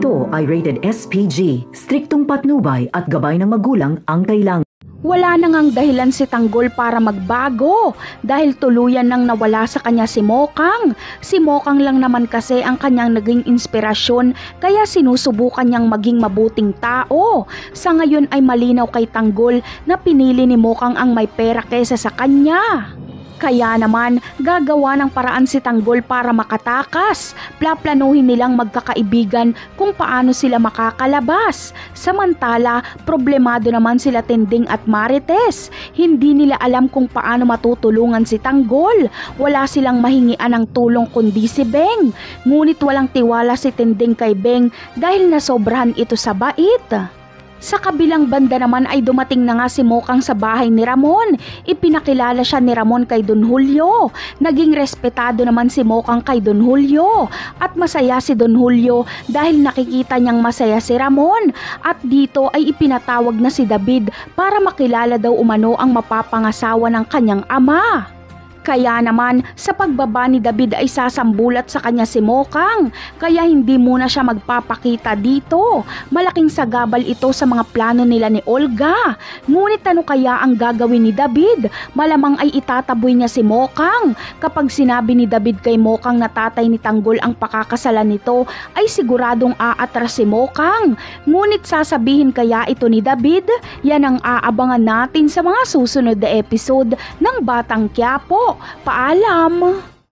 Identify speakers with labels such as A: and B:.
A: Ito ay rated SPG, striktong patnubay at gabay ng magulang ang kailangan.
B: Wala na ngang dahilan si Tanggol para magbago dahil tuluyan nang nawala sa kanya si Mokang. Si Mokang lang naman kasi ang kanyang naging inspirasyon kaya sinusubukan niyang maging mabuting tao. Sa ngayon ay malinaw kay Tanggol na pinili ni Mokang ang may pera kaysa sa kanya. Kaya naman, gagawa ng paraan si Tanggol para makatakas. Plaplanuhin nilang magkakaibigan kung paano sila makakalabas. Samantala, problemado naman sila Tinding at Marites. Hindi nila alam kung paano matutulungan si Tanggol. Wala silang mahingian ng tulong kundi si Beng. Ngunit walang tiwala si Tinding kay Beng dahil nasobrahan ito sa bait. Sa kabilang banda naman ay dumating na nga si Mokang sa bahay ni Ramon. Ipinakilala siya ni Ramon kay Don Julio. Naging respetado naman si Mokang kay Don Julio. At masaya si Don Julio dahil nakikita niyang masaya si Ramon. At dito ay ipinatawag na si David para makilala daw umano ang mapapangasawa ng kanyang ama. Kaya naman, sa pagbaba ni David ay sasambulat sa kanya si Mokang, kaya hindi muna siya magpapakita dito. Malaking sagabal ito sa mga plano nila ni Olga. Ngunit ano kaya ang gagawin ni David? Malamang ay itataboy niya si Mokang. Kapag sinabi ni David kay Mokang na tatay ni Tanggol ang pakakasalan nito, ay siguradong aatras si Mokang. Ngunit sasabihin kaya ito ni David? Yan ang aabangan natin sa mga susunod na episode ng Batang Quiapo. Paalam!